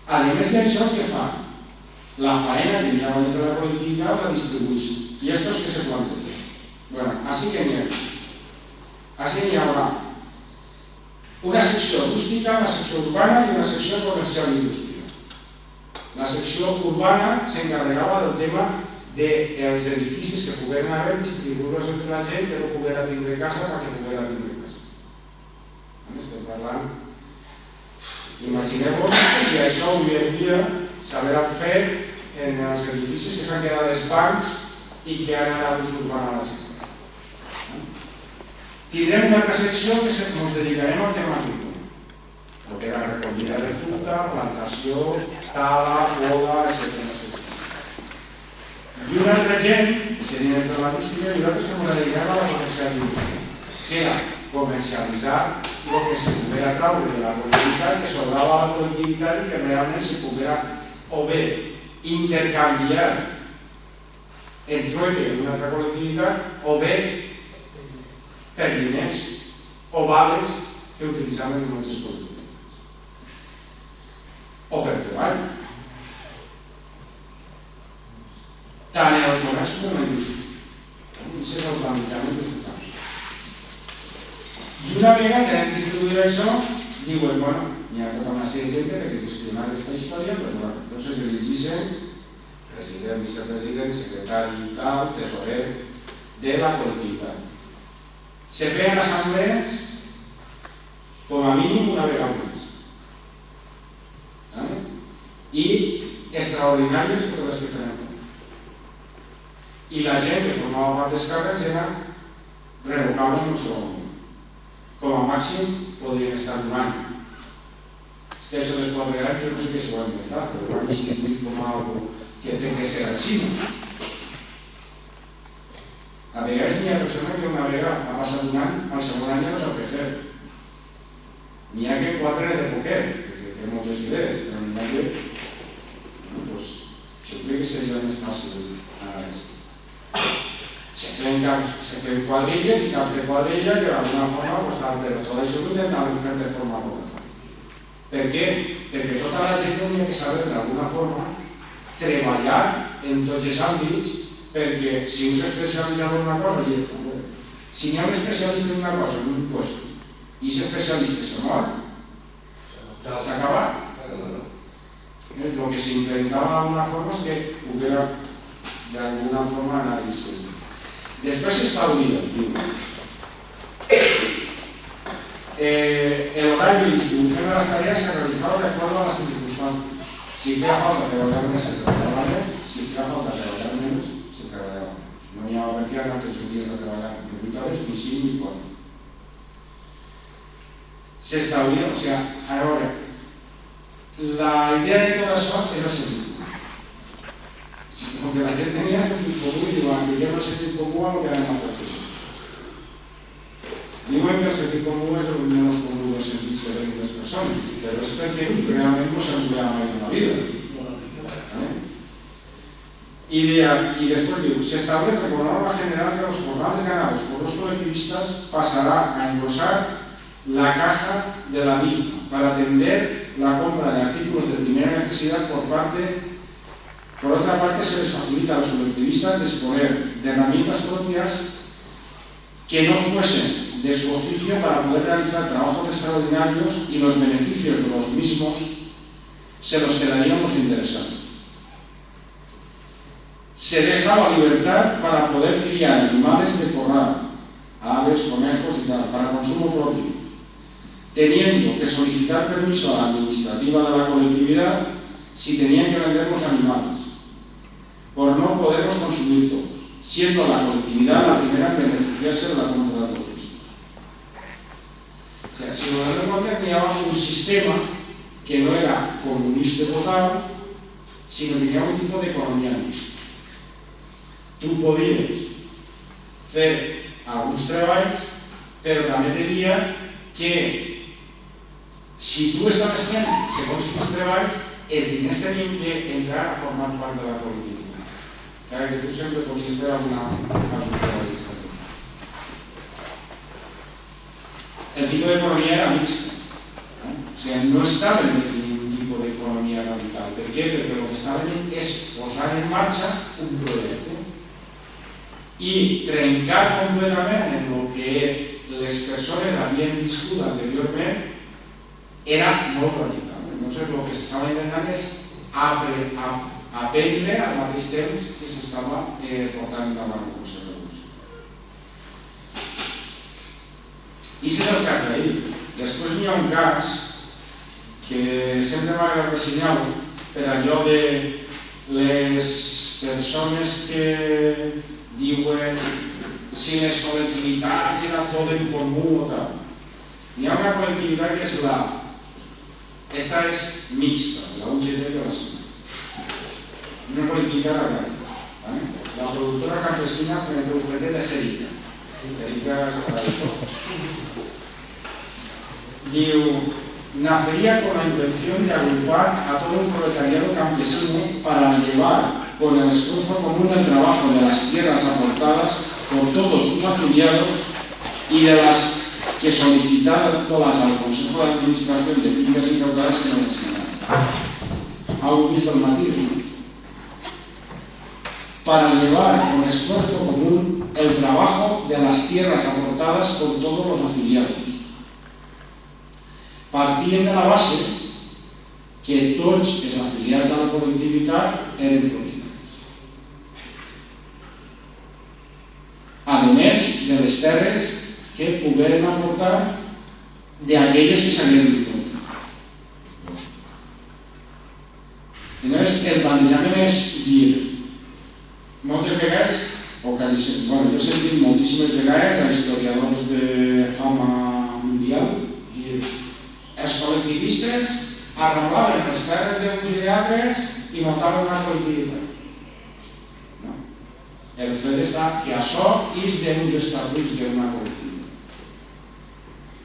A més d'això, què fa? La faena que hi ha dins de la col·lectivitat la distribueix. I això és que se planteja. Bueno, així que n'hi haurà una secció rústica, una secció urbana i una secció comercial i industrial. La secció urbana s'encarregava del tema dels edificis que pogueren haver distribuïts entre la gent que no poguera tindre casa perquè poguera tindre casa. Estem parlant. Imagineu-vos que si això avui en dia s'haurà fet en els edificis que s'han quedat els bancs i que han anat d'ús urbana a la ciutat. Tindrem una altra secció que ens dedicarem al tema agrícola. El que era recollida de fruita, plantació, tala, poda, etc. I una altra gent, que serien els de la indústria, i nosaltres que ens dedicarem a la comercialització, que era comercialitzar el que se poguera traure de la col·lectivitat, que sobrava a la col·lectivitat i que realment se poguera o bé intercanviar en trueque en una altra col·lectivitat o bé per diners o vales que utilitzaven en moltes col·lectivitats. O per treball. Tant en el comerç com en la indústria. Això és el plantejament que es fa. I una vegada que han distribuït això, diuen, bueno, hi ha tota una sèrie de gent que gestionar aquesta història, però bueno, entonces elegeixen president, vicepresident, secretari i tal, tesorer de la col·lectivitat. Se feien assemblees com a mínim una vegada al mes. I extraordinàries totes les que fem. I la gent que formava part dels càrrecs era revocable en un segon moment. Com a màxim podrien estar un any. És que això dels 4 anys jo no sé què s'ho ha inventat, però ho han instituït com a algo que té que ser així. A vegades hi ha persones que una vegada ha passat un any, al segon any ja no sap què fer. N'hi ha que 4 de poquet, perquè té moltes idees, però n'hi ha que... Doncs jo crec que seria més fàcil ara això. Se feien quadrilles i caps de quadrilla que d'alguna forma però tot això ho intentaven fer de forma correcta. Per què? Perquè tota la gent hauria que saber d'alguna forma treballar en tots els àmbits, perquè si un s'especialitza en una cosa, si hi ha un especialista en una cosa en un lloc i aquest especialista se mor, s'ha acabat. El que s'intentava d'alguna forma és que poguera d'alguna forma anar distribuint. Després s'establia, diu, el horario y distribución de las tareas se realizaba de acuerdo a las circunstancias. Si hacía falta trabajar más, se trabajaba más. Si hacía falta trabajar menos, se trabajaba menos. No hi ha vertido que 8 días de trabajar ni 8 horas, ni 5 ni 4. S'establia, o sigui, a veure, la idea de tot això és la següent. Porque la gente tenía sentit comú i diuen que ja no sentit comú a lo que anem a fer. Diuen que el sentit comú és el menys comú del sentit de les persones, però és perquè realment no s'han jugat mai en la vida. Y después digo, se establece por norma general que los jornales ganados por los colectivistas pasará a engrosar la caja de la misma para atender la compra de artículos de primera necesidad Por otra parte, se les facilita a los colectivistas disponer de herramientas propias que no fuesen de su oficio para poder realizar trabajos extraordinarios y los beneficios de los mismos se los quedarían los interesados. Se deja la libertad para poder criar animales de corral, aves, conejos y tal, para consumo propio, teniendo que solicitar permiso a la administrativa de la colectividad si tenían que vender los animales, por no poderlos consumir todos, siendo la colectividad la primera en beneficiarse de la compra de los mismos. O sea, si nos damos cuenta, teníamos un sistema que no era comunista total, sino que tenía un tipo de economía mixta. Tu podies fer alguns treballs, però també te diria que si tu estaves fent segons quins treballs, els diners tenien que entrar a formar part de la colectivitat. Encara que tu sempre podies fer alguna treballista. El tipus d'economia era mixta. O sigui, no estaven definint un tipus d'economia radical. Per què? Perquè el que estaven és posar en marxa un projecte i trencar completament en el que les persones havien viscut anteriorment era molt radical. Entonces, el que s'estava intentant és aprendre al mateix temps que s'estava portant endavant el Consell de Revolució. I aquest és el cas d'ahir. Després n'hi ha un cas que sempre m'ha agradat assenyalar per allò de les persones que diuen si les col·lectivitats eren tot en comú o tal. Hi ha una col·lectivitat que és esta és mixta, la UGT de la Sina. Una col·lectivitat agrària. La productora campesina frente a UGT de Jerica. Jerica estarà ahí. Diu, nacería con la intención de agrupar a todo un proletariado campesino para llevar con el esfuerzo común el trabajo de las tierras aportadas por todos sus afiliados y de las que solicitaron todas al Consejo de Administración de Fincas y Caudales que no designaron. Aún visto el matiz, ¿no? Para llevar con esfuerzo común el trabajo de las tierras aportadas por todos los afiliados. Partíem de la base que tots els afiliats a la col·lectivitat eren propietaris. A més de les terres que pogueren aportar d'aquelles que s'havien d'incorporar. Llavors, el plantejament és dir, moltes vegades, jo he sentit moltíssimes vegades a historiadors de fama mundial dir els col·lectivistes arramblaven les terres d'uns i d'altres i muntaven una col·lectivitat. El fet està que això és d'uns estatuts d'una col·lectivitat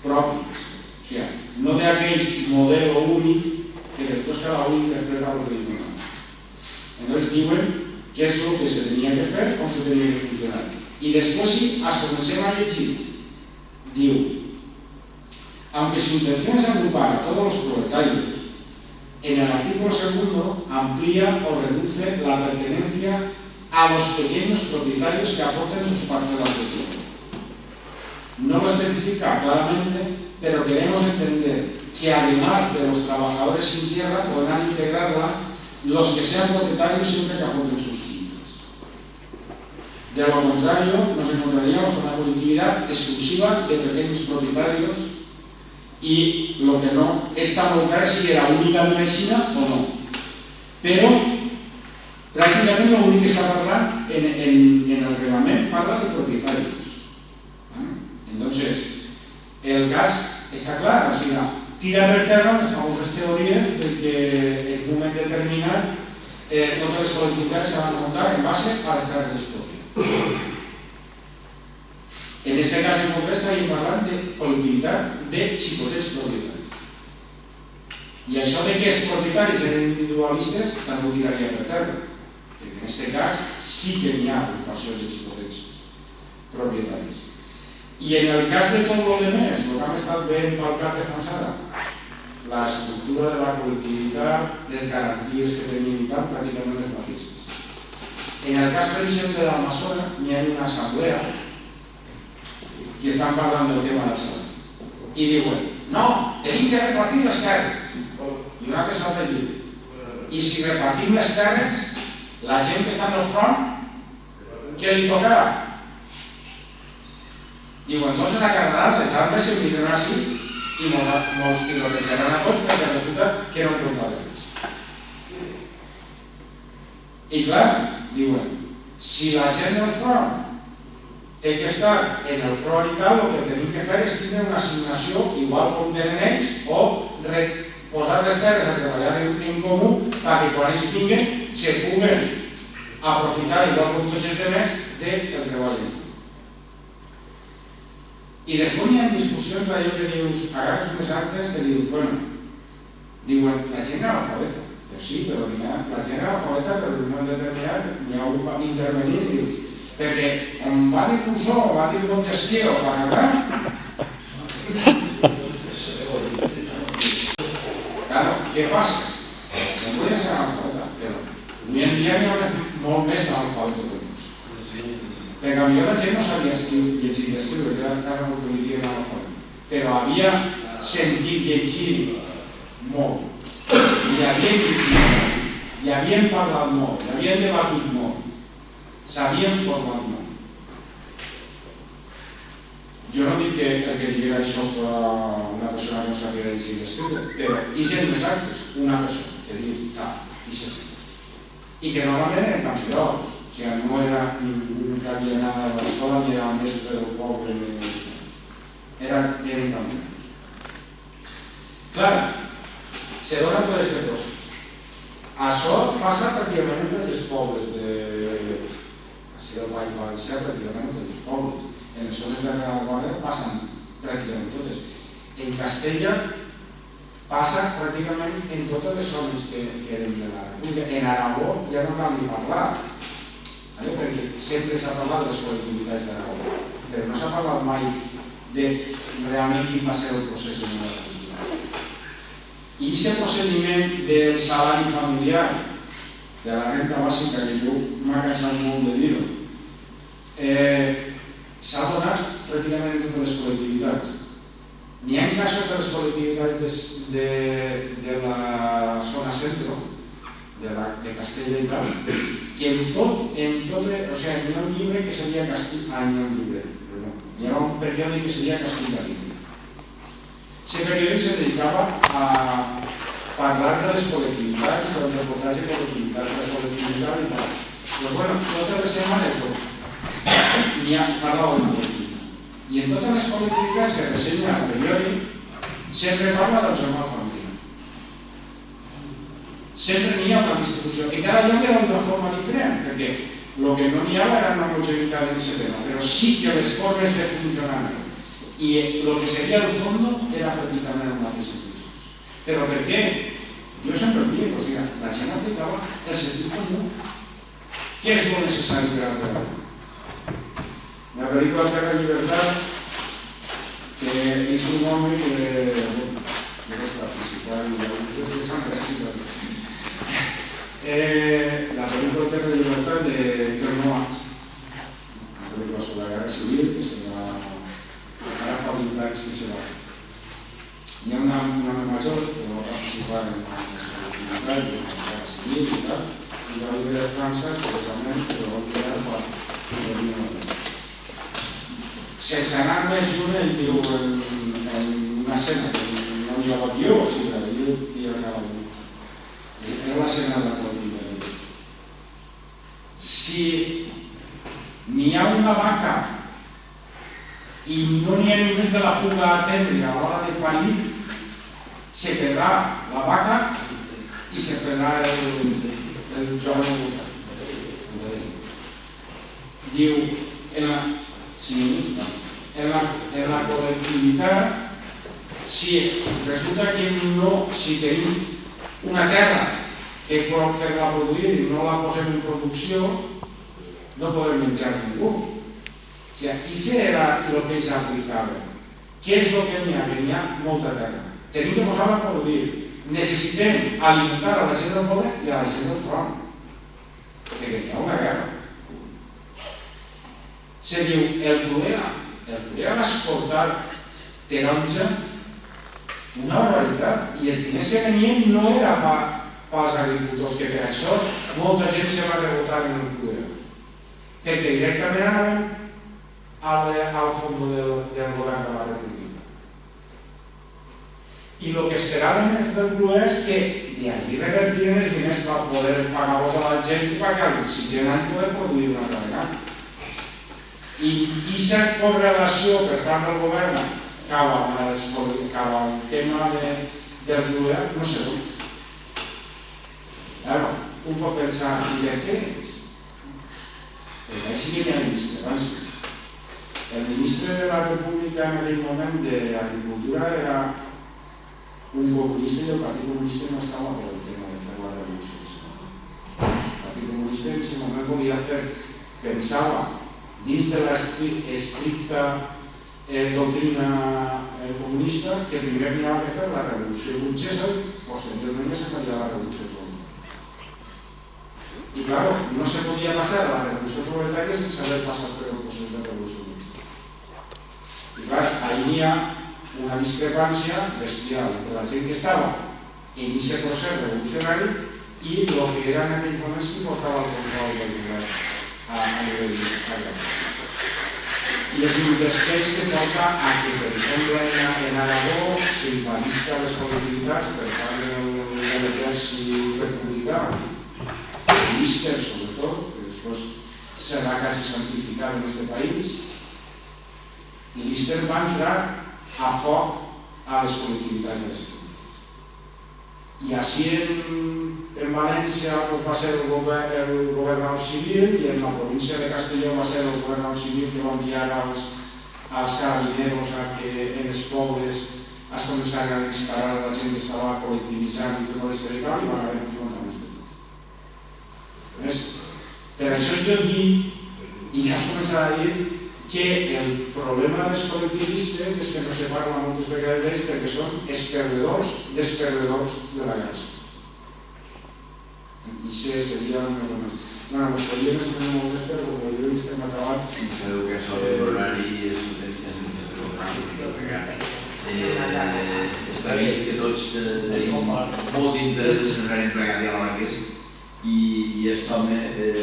propis, o sigui, no d'aquell model únic que després cada un interpreta el que diuen. Llavors diuen què és el que se tenia que fer, com se tenia que funcionar. I després, si comencem a llegir, diu, aunque su intención es agrupar a todos los proletarios, en el artículo 2 amplía o reduce la pertenencia a los pequeños propietarios que aporten sus parcelas de tierra. No lo especifica claramente, pero queremos entender que además de los trabajadores sin tierra podrán integrarla los que sean propietarios siempre que aporten sus fincas. De lo contrario, nos encontraríamos con una colectividad exclusiva de pequeños propietarios y lo que no está muy claro es si era únicamente China o no. Pero prácticamente lo único que está hablando en el reglamento habla de propietarios. Entonces, el gas está claro, o sea, tira per terra les famoses teories de que en un moment determinat totes les col·lectivitats se van muntar en base a les terres d'expropiació. En aquest cas en concret estàvem parlant de col·lectivitat de xicotets propietaris. I això de que els propietaris eren individualistes també ho tiraria per terra, perquè en aquest cas sí que hi ha ocupacions de xicotets propietaris. I en el cas de tot el que més, el que hem estat veient pel cas de Fanzara, l'estructura de la col·lectivitat, les garanties que tenien i tal, pràcticament les mateixes. En el cas, per exemple, de l'Amazones, hi ha una assemblea que estan parlant del tema del sal. I diuen, no, tenim que repartir les terres. I una que s'ha de dir, i si repartim les terres, la gent que està en el front, què li tocarà? Diuen, entonces agarraran les armes, se vindran així i mos tirotejaran a tots perquè resulta que era un compte de res. I clar, diuen, si la gent del front té que estar en el front i tal, el que tenim que fer és tindre una assignació igual com tenen ells o posar les terres a treballar en comú perquè quan ells vinguen se puguen aprofitar igual com tots els demés del treball en comú. I després hi ha discussions d'allò que dius, agafes més altes que dius, bueno, diuen, la gent analfabeta. Però sí, però la gent analfabeta per un moment determinat n'hi ha un paper intervenir i dius, perquè on va dir Rousseau, va dir Montesquieu, va acabar. Claro, què passa? La gent podria ser analfabeta, però avui en dia n'hi ha molt més d'analfabeta que tots. Perquè potser la gent no sabia llegir i escriure, que era molt que diria analfabeta, però havia sentit llegir molt, i havien llegit molt, i havien parlat molt, i havien debatut molt, s'havien format molt. Jo no dic que el que diguera això fos una persona que no sabia llegir i escriure, però hi sent nosaltres, una persona que diu, i sent. I que normalment eren campions, o sigui, no era ningú que havia anat a l'escola ni era el mestre del poble, eren campions. Clar, se dona per aquestes coses. Això passa pràcticament en tots els pobles del País Valencià, pràcticament en tots els pobles. En les zones de la Guàrdia passen pràcticament totes. En Castella passa pràcticament en totes les zones que eren de la República. En Aragó ja no cal ni parlar, perquè sempre s'ha parlat de les col·lectivitats d'Aragó, però no s'ha parlat mai de realment quin va ser el procés de la República. I aquest procediment del salari familiar, de la renta bàsica, que jo m'ha cansat molt de dir-ho, s'ha donat pràcticament en totes les col·lectivitats. N'hi ha casos de les col·lectivitats de la zona centro, de Castella i tal, que en tot, o sigui, n'hi ha un llibre que seria n'hi ha un periòdic que seria Castellà. Aquest periòdic se dedicava a parlar de les col·lectivitats, fer un reportatge de col·lectivitats, de col·lectivitat i tal. Doncs bueno, totes les setmanes n'hi ha parlat d'una col·lectivitat. I en totes les col·lectivitats que ressenya el periòdic sempre parla del jornal familiar. Sempre n'hi ha una distribució. I cada lloc era d'una forma diferent, perquè el que no n'hi ha era una homogeneïtat en aquest tema, però sí que les formes de funcionament i el que seria el fons era pràcticament el mateix. Però per què? Jo sempre ho dic, la gent aplicava el sentit comú. Què és molt necessari per a la la pel·lícula Terra i Llibertat, que és un home que és participar i la pel·lícula Terra i Llibertat de Ternoas, una pel·lícula sobre la Guerra Civil, que se va ara fa 20 anys que se va. Hi ha una major que va participar en l'activitat de la Guerra Civil i tal, i va viure de França, especialment, però va viure per sense anar més lluny, ell diu en una escena que no hi havia guió, o sigui, el guió hi acaba de dir. Era l'escena de la col·lectivitat. Si n'hi ha una vaca i no n'hi ha ningú que la puga atendre a l'hora de parir, se perdrà la vaca i se perdrà el jove. Diu, en la col·lectivitat, si resulta que si tenim una terra que pot fer-la produir i no la posem en producció, no podem menjar ningú. O sigui, això era el que ells aplicaven. Què és el que n'hi ha? Que n'hi ha molta terra. Tenim que posar-la a produir. Necessitem alimentar a la gent del poble i a la gent del front. Perquè n'hi ha una guerra. Se diu, el problema va exportar taronja una barbaritat i els diners que venien no era pels agricultors, que per això molta gent se va rebotar en el problema, perquè directament anaven al fons del govern de la República. I el que esperaven els del Clué és que d'allí revertien els diners per poder pagar-los a la gent i perquè al siguiente any poder produir una altra vegada. I aquesta correlació per part del govern cap al tema del Clué no sé d'on. Un pot pensar, i de què és? Perquè sí que hi ha discrepàncies. El ministre de la República en aquell moment d'Agricultura era un comunista i el Partit Comunista no estava per el tema de fer la revolució. El Partit Comunista en aquest moment volia fer, pensava, dins de l'estricta doctrina comunista, que primer havia de fer la revolució burgesa i posteriorment se faria la revolució proletària. I clar, no se podia passar a la revolució proletària sense haver passat per el procés de revolució burgesa. I clar, ahir hi ha una discrepància bestial entre la gent que estava en aquest procés revolucionari i el que era en aquell moment que portava el control del govern a nivell agrari. I és un dels fets que porta a que, per exemple, en Aragó s'invadisca les col·lectivitats per part de l'exèrcit republicà, l'Íster sobretot, que després serà quasi santificat en aquest país, i l'Íster va entrar a foc a les col·lectivitats de les comunitats. I així en València va ser el governador civil i en la província de Castelló va ser el governador civil que va enviar als carabineros a que en els pobles es començaren a disparar a la gent que estava col·lectivitzant i tot això i tal, i van haver enfrontaments. Per això jo dic, i ja es començarà a dir, que el problema dels col·lectivistes és que no se parla moltes vegades d'ells perquè són els perdedors de la guerra. I això seria una cosa més. Bueno, els clients tenen molt més, però com jo estem acabant... Sí, sabeu que això de l'horari és potència sense preguntar. Està vist que tots tenim molt d'interès en l'horari empresarial en aquest i aquest home,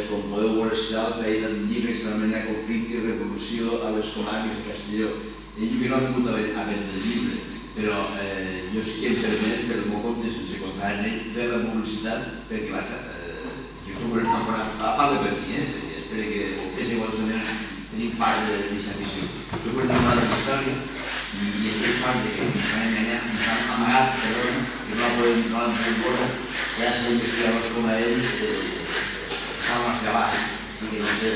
com podeu veure, ha traït un llibre que s'anomena Conflicte i revolució a les colònies de Castelló. Ell que no ha vingut a vendre el llibre, però jo sí que em permet, per el meu compte, sense comptar en ell, fer la publicitat perquè vaig a... Jo soc un enamorat, a part de per fi, espero que és igual també tenim part d'aquesta afició. Soc un enamorat de la història i és part que ens van enganyar, ens han amagat, perdona, que no l'han pogut veure, gràcies a investigadors com a ells, estan als cabals. Així que no sé,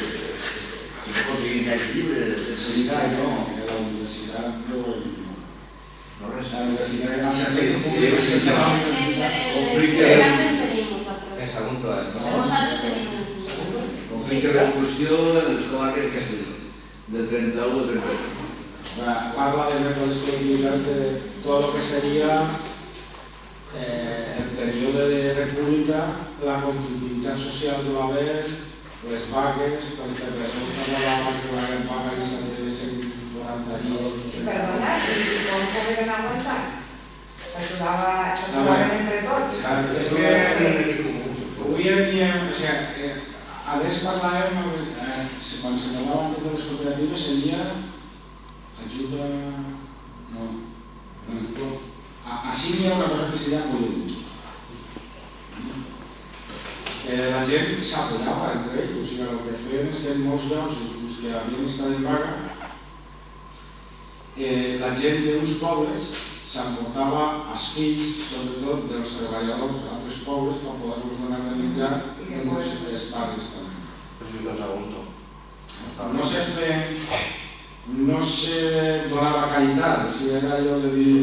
si no aconseguim aquest llibre... Sanitat, no, a la universitat no... No res. A la universitat no s'ha fet públic sense la universitat. Conflicte de revolució de les comarques de Castelló, del 31 al 31. Parla de les col·lectivitats de tot el que seria el període de república, la conflictivitat social que va haver, les vagues, les repressions que va haver que la gran vaga i de 140 dies... Perdona, i com poden aguantar? S'ajudaven entre tots? És que avui en dia, a més parlàvem, quan se parlava antes de les cooperatives, seria ajuda... no... Així hi ha una cosa que seria política. La gent s'apoyava entre ells, o sigui, el que feien és que en molts llocs, els que havien estat en vaga, la gent d'uns pobles s'emportava els fills, sobretot dels treballadors d'altres pobles, per poder-los donar de menjar i els pares també. No se donava caritat, o sigui, era allò de dir...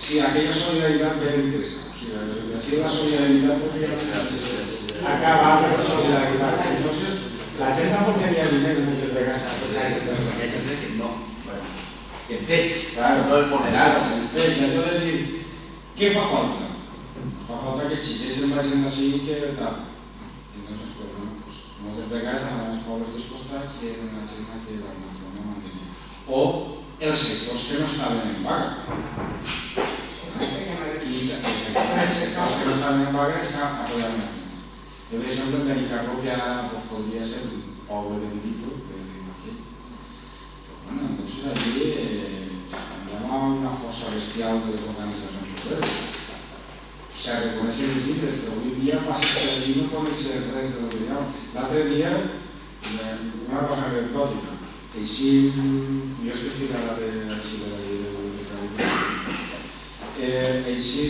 Sí, aquella solidaritat ben interesa, o sigui, si la solidaritat podria acabar amb la solidaritat. Entonces, la gent tampoc tenia diners en el que gastar. No, que en fets, no el monedars, en fets, allò de dir, què fa falta? Fa falta que els xiquets se'n vagin d'ací que tal. Entonces, moltes vegades anaven als pobles dels costats i eren la gent que d'alguna forma mantenia. O els sectors que no estaven en vaga. Els sectors que no estaven en vaga es apoyaven més. Jo, per exemple, en Benicarló, que ara podria ser un poble de Benito, entonces allí había una força bestial de les organitzacions superiors. Se reconeixen els llibres, però avui dia passa que allí no coneixen res de lo que diuen. L'altre dia, una cosa anecdòtica, així, jo és que estic ara de la llei de així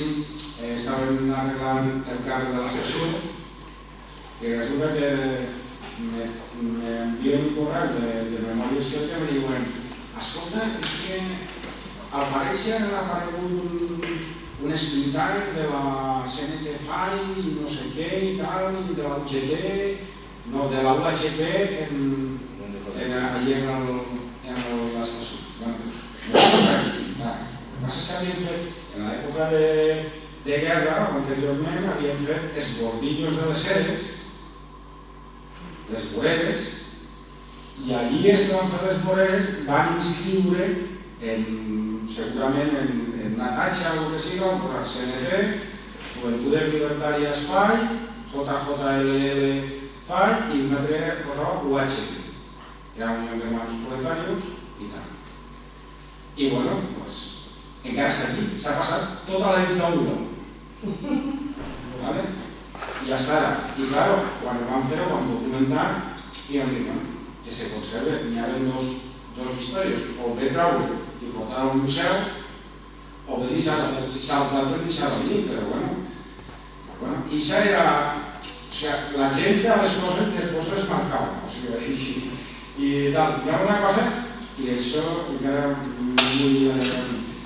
estaven arreglant el carro de l'estació i resulta que m'envien un correu de memòria històrica i me diuen escolta, és que al parèixer han aparegut unes pintades de la CNT FAI i no sé què i tal, i de la UGT, no, de la UHP allà en l'estació. El que passa és que havien fet, en l'època de guerra, anteriorment, havien fet els bordillos de les sedes, les voreres, i allí es van fer les voreres, van inscriure segurament en una tatxa o el que sigui, el CNT, Juventudes Libertàries FAI, JJLL FAI i una altra cosa UHP, que era Unió de Hermanos Proletarios i tal. I bueno, pues, encara està aquí, s'ha passat tota la dictadura. ¿Vale? I ja està. I claro, quan ho van fer, ho van documentar i vam dir, que se conserve. N'hi ha dos històries, o bé traure i portar al museu, o bé saltar per deixar-ho allí, però bueno. I això era... O sigui, la gent feia les coses i després les marcava. O sigui, i tal. Hi ha una cosa, i això encara hi ha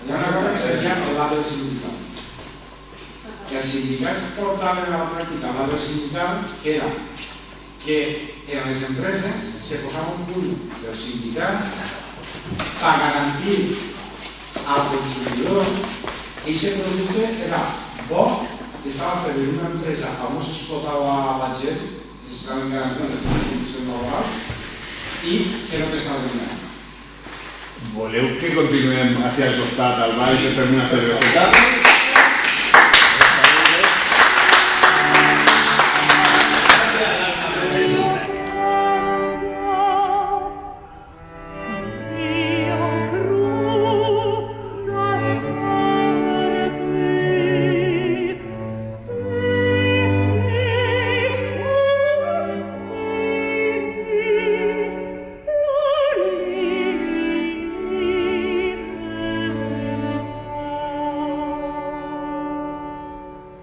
una cosa que seria el lado del sindical. Els sindicats portaven a la pràctica el lado del sindical, que era que en les empreses se posava un punt del sindicat per garantir al consumidor que aquest producte era bo, que estava fet en una empresa on no s'explotava la gent, s'estaven garantint les condicions laborals i que no t'estaven donant. Voleu que continuem hacia el costat al baix i fem una cerveseta?